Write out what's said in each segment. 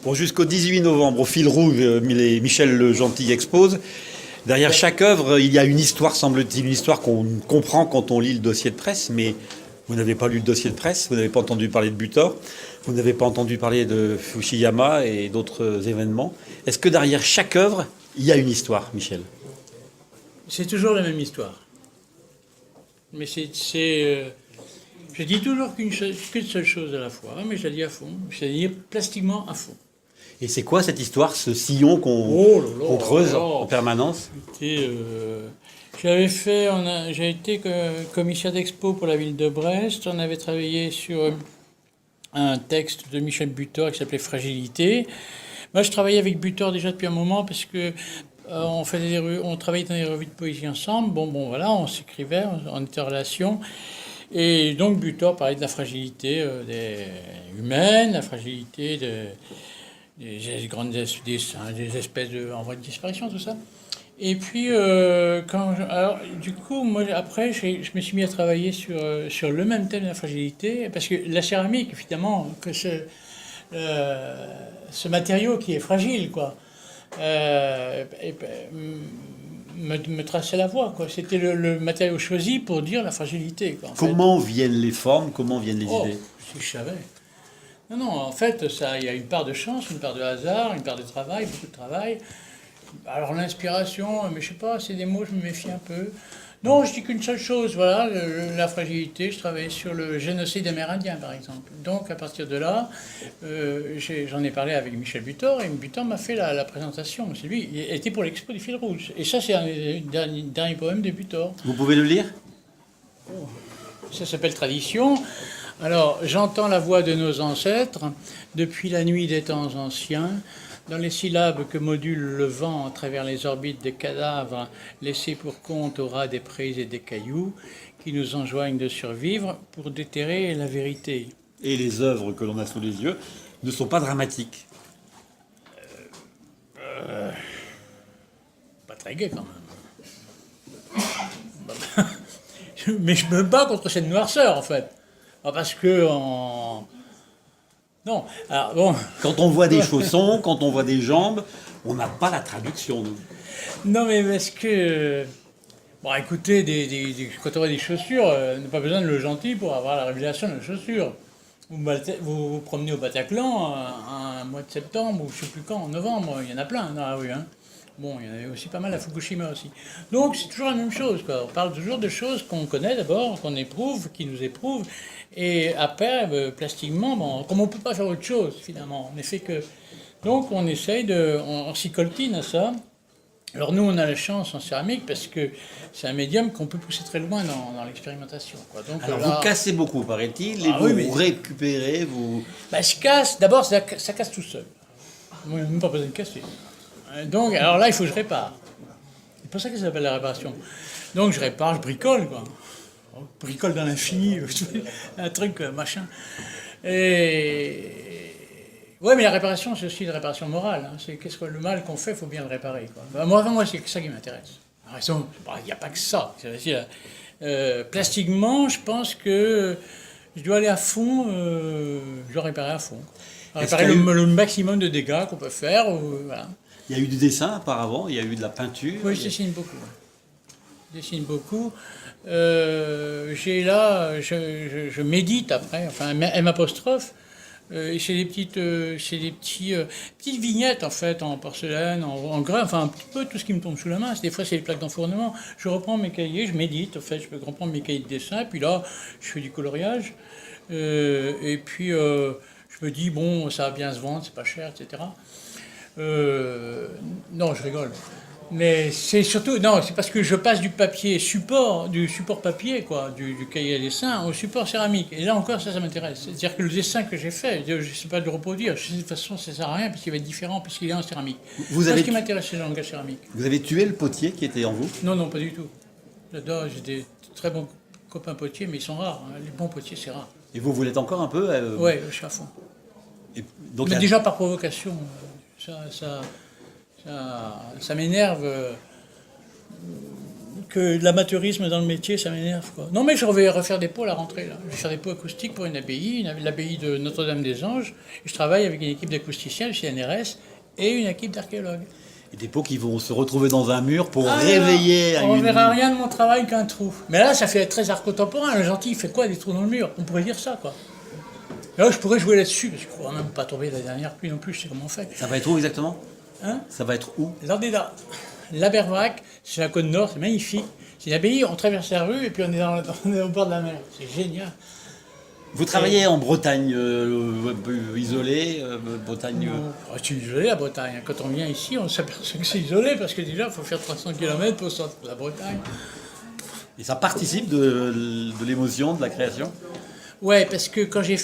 Bon, jusqu'au 18 novembre, au fil rouge, Michel Le Gentil expose. Derrière chaque œuvre, il y a une histoire, semble-t-il, une histoire qu'on comprend quand on lit le dossier de presse, mais vous n'avez pas lu le dossier de presse, vous n'avez pas entendu parler de Butor, vous n'avez pas entendu parler de Fukushima et d'autres événements. Est-ce que derrière chaque œuvre, il y a une histoire, Michel? C'est toujours la même histoire. Mais je dis toujours qu'une seule chose à la fois, mais je la dis à fond, c'est-à-dire plastiquement à fond. Et c'est quoi cette histoire, ce sillon qu'on creuse en permanence? J'ai été commissaire d'expo pour la ville de Brest. On avait travaillé sur un texte de Michel Butor qui s'appelait Fragilité. Moi, je travaillais avec Butor déjà depuis un moment parce que on travaillait dans des revues de poésie ensemble. Bon, voilà, on s'écrivait, on était en relation. Et donc Butor parlait de la fragilité humaine, la fragilité des espèces en voie de disparition, tout ça. Et puis, du coup, moi, après, je me suis mis à travailler sur le même thème de la fragilité, parce que la céramique, évidemment, que ce matériau qui est fragile, quoi, me traçait la voie, quoi. C'était le matériau choisi pour dire la fragilité, quoi, Comment viennent les formes, comment viennent les idées? Si je savais. Non, en fait, il y a une part de chance, une part de hasard, une part de travail, beaucoup de travail. Alors l'inspiration, mais je sais pas, c'est des mots, je me méfie un peu. Non, je dis qu'une seule chose, voilà, la fragilité. Je travaillais sur le génocide amérindien, par exemple. Donc à partir de là, j'en ai parlé avec Michel Butor, et Butor m'a fait la présentation. C'est lui, il était pour l'expo du fil rouge. Et ça, c'est un des derniers poèmes de Butor. Vous pouvez le lire? Ça s'appelle Tradition. Alors, j'entends la voix de nos ancêtres, depuis la nuit des temps anciens, dans les syllabes que module le vent à travers les orbites des cadavres, laissés pour compte au ras des prés et des cailloux, qui nous enjoignent de survivre pour déterrer la vérité. Et les œuvres que l'on a sous les yeux ne sont pas dramatiques. Pas très gai quand même. Mais je me bats contre cette noirceur, en fait. Parce que Non, alors bon... Quand on voit des chaussons, quand on voit des jambes, on n'a pas la traduction, nous. Non, mais parce que... Bon, écoutez, quand on voit des chaussures, on n'a pas besoin de Le Gentil pour avoir la révélation de la chaussure. Vous vous promenez au Bataclan un mois de septembre, ou je ne sais plus quand, en novembre, il y en a plein dans la rue, hein. Bon, il y en avait aussi pas mal à Fukushima aussi. Donc c'est toujours la même chose, quoi. On parle toujours de choses qu'on connaît d'abord, qu'on éprouve, qui nous éprouvent. Et après, plastiquement, bon, comme on ne peut pas faire autre chose, finalement. On fait que... Donc on essaye on s'y coltine à ça. Alors nous, on a la chance en céramique parce que c'est un médium qu'on peut pousser très loin dans l'expérimentation, quoi. Donc, Alors là, vous cassez beaucoup, paraît-il, et vous récupérez, vous... Bah, je casse, d'abord ça casse tout seul. Moi, il n'y a même pas besoin de casser. Donc, alors là, il faut que je répare. C'est pour ça que ça s'appelle la réparation. Donc, je répare, je bricole, quoi. Je bricole dans l'infini, un truc, machin. Et... Ouais, mais la réparation, c'est aussi une réparation morale. Hein. C'est qu'est-ce que le mal qu'on fait, il faut bien le réparer, quoi. Bah, moi, c'est ça qui m'intéresse. Il n'y a pas que ça. Plastiquement, je pense que je dois aller à fond, je dois réparer à fond. Réparer le maximum de dégâts qu'on peut faire, voilà. Il y a eu du dessin auparavant, il y a eu de la peinture. Oui, je dessine beaucoup. Je dessine beaucoup. Je médite après, enfin M apostrophe. C'est des petites vignettes en fait, en porcelaine, en gras, enfin un petit peu tout ce qui me tombe sous la main. Des fois c'est les plaques d'enfournement. Je reprends mes cahiers, je médite. En fait, je peux reprendre mes cahiers de dessin, puis là je fais du coloriage. Et puis je me dis bon, ça va bien se vendre, c'est pas cher, etc. Non, je rigole. Mais c'est surtout, non, c'est parce que je passe du support papier, quoi, du cahier à dessin, au support céramique. Et là encore, ça m'intéresse. C'est-à-dire que le dessin que j'ai fait, je ne sais pas de le reproduire. De toute façon, ça ne sert à rien, puisqu'il va être différent, puisqu'il est en céramique. C'est ce qui m'intéresse, c'est le langage céramique. Vous avez tué le potier qui était en vous? Non, pas du tout. J'adore, j'ai des très bons copains potiers, mais ils sont rares. Hein. Les bons potiers, c'est rare. Et vous l'êtes encore un peu? Oui, je suis à fond. Donc, mais déjà par provocation, ça m'énerve que l'amateurisme dans le métier, ça m'énerve, quoi. Non, mais je vais refaire des pots à la rentrée, là. Je vais faire des pots acoustiques pour une abbaye, l'abbaye de Notre-Dame-des-Anges. Et je travaille avec une équipe d'acousticiens, le CNRS, et une équipe d'archéologues. Et des pots qui vont se retrouver dans un mur pour réveiller... On ne verra rien de mon travail qu'un trou. Mais là, ça fait très art contemporain. Le gentil, il fait quoi, des trous dans le mur? On pourrait dire ça, quoi. Et là, je pourrais jouer là-dessus, parce que je ne pourrais même pas tomber la dernière pluie non plus, je sais comment on fait. Ça va être où exactement? Hein? Ça va être où? L'Ardéda. La Berverac, c'est la côte nord, c'est magnifique. C'est une abbaye, on traverse la rue et puis on est au bord de la mer. C'est génial. Vous travaillez en Bretagne isolée, Bretagne... C'est isolé la Bretagne. Quand on vient ici, on s'aperçoit que c'est isolé parce que déjà, il faut faire 300 km pour sortir de la Bretagne. Et ça participe de l'émotion, de la création? Ouais, parce que quand j'ai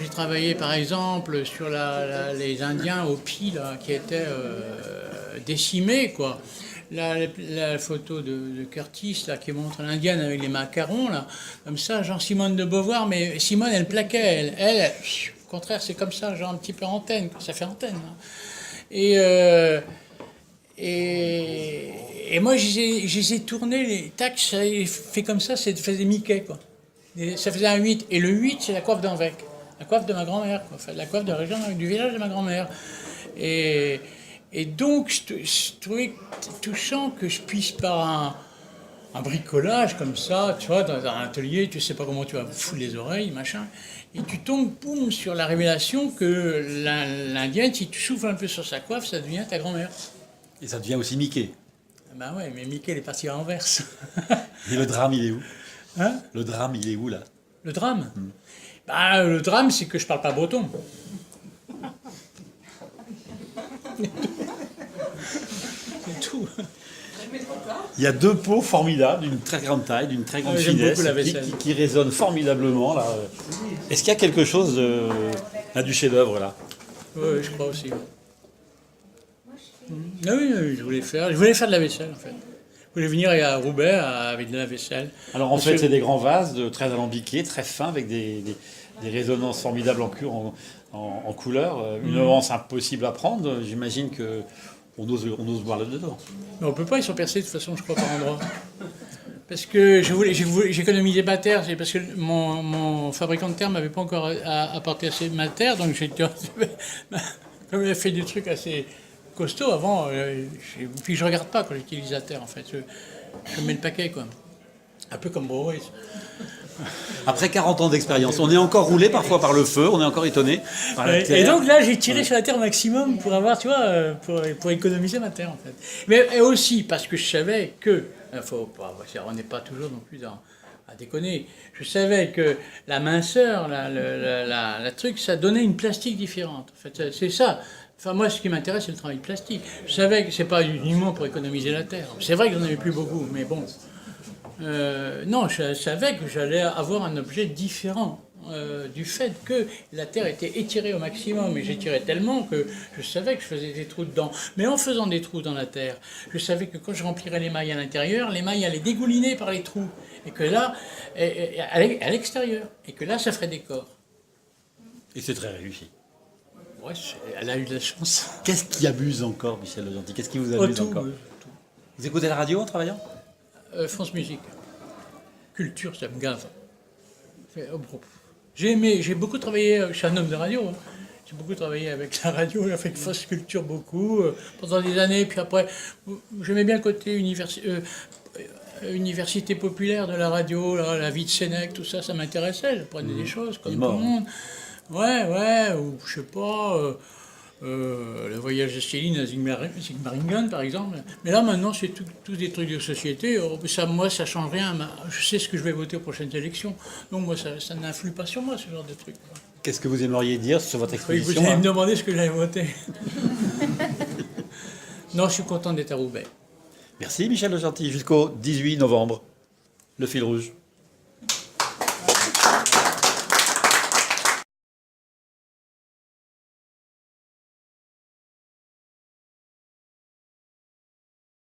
travaillé par exemple sur les Indiens au Pi, là, qui étaient décimés, quoi. La photo de Curtis là, qui montre l'Indienne avec les macarons, là, comme ça, genre Simone de Beauvoir, mais Simone, elle plaquait, elle au contraire, c'est comme ça, genre un petit peu antenne, ça fait antenne. Là. Et moi, je les ai tournés, les tacs, ça fait comme ça faisait Mickey, quoi. Et ça faisait un 8, et le 8, c'est la coiffe d'Anvec, la coiffe de ma grand-mère, quoi. Enfin, la coiffe de la région, du village de ma grand-mère. Et donc, je trouvais touchant que je puisse, par un bricolage comme ça, tu vois, dans un atelier, tu sais pas comment tu vas foutre les oreilles, machin, et tu tombes, boum, sur la révélation que l'Indienne, si tu souffles un peu sur sa coiffe, ça devient ta grand-mère. Et ça devient aussi Mickey. Ben ouais, mais Mickey, il est parti à Anvers. Et le drame, il est où? Hein? Le drame, il est où, là? Le drame? Bah, le drame, c'est que je parle pas breton. C'est tout. Il y a deux pots formidables, d'une très grande taille, d'une très grande finesse, qui résonnent formidablement, là. Est-ce qu'il y a quelque chose du chef-d'œuvre, là? Oui, je crois aussi. Ah oui, je voulais faire de la vaisselle, en fait. Je voulais venir à Roubaix avec de la vaisselle. Alors, en fait, c'est des grands vases très alambiqués, très fins, avec des résonances formidables en couleur. Une nuance impossible à prendre. J'imagine qu'on ose boire là-dedans. Mais on peut pas, ils sont percés de toute façon, je crois, par endroit. Parce que j'économisais ma terre, c'est parce que mon fabricant de terre m'avait pas encore apporté assez de ma terre, donc j'ai comme il a fait des trucs assez costauds avant, puis je regarde pas quand j'utilise la terre en fait, je mets le paquet quoi. Un peu comme Boris. Après 40 ans d'expérience, on est encore roulé parfois par le feu, on est encore étonné par la terre. Et donc là, j'ai tiré sur la terre au maximum pour avoir, tu vois, pour économiser ma terre en fait. Mais aussi parce que je savais que, on n'est pas toujours non plus à déconner. Je savais que la minceur, la truc, ça donnait une plastique différente. En fait, c'est ça. Enfin, moi, ce qui m'intéresse, c'est le travail plastique. Je savais que c'est pas uniquement pour économiser la terre. C'est vrai que j'en avais plus beaucoup, mais bon. Non, je savais que j'allais avoir un objet différent du fait que la terre était étirée au maximum. Et j'étirais tellement que je savais que je faisais des trous dedans. Mais en faisant des trous dans la terre, je savais que quand je remplirais les mailles à l'intérieur, les mailles allaient dégouliner par les trous. Et que là, à l'extérieur. Et que là, ça ferait des corps. Et c'est très réussi. Ouais, elle a eu de la chance. Qu'est-ce qui abuse encore, Michel Legentil? Qu'est-ce qui vous abuse encore? Tout. Vous écoutez la radio en travaillant? France Musique. Culture, ça me gave. J'ai beaucoup travaillé, je suis un homme de radio, hein. J'ai beaucoup travaillé avec la radio, avec France Culture beaucoup, pendant des années, puis après, j'aimais bien le côté université populaire de la radio, la vie de Sénèque, tout ça, ça m'intéressait, j'apprenais des choses, comme tout le monde. Ouais, ou je sais pas... le voyage de Céline à Sigmaringen, par exemple. Mais là, maintenant, c'est tous des trucs de société. Moi, ça change rien. Je sais ce que je vais voter aux prochaines élections. Donc, moi, ça n'influe pas sur moi, ce genre de trucs. Qu'est-ce que vous aimeriez dire sur votre exposition? Vous allez me demander ce que j'allais voter. Non, je suis content d'être à Roubaix. Merci, Michel Legentil. Jusqu'au 18 novembre. Le fil rouge.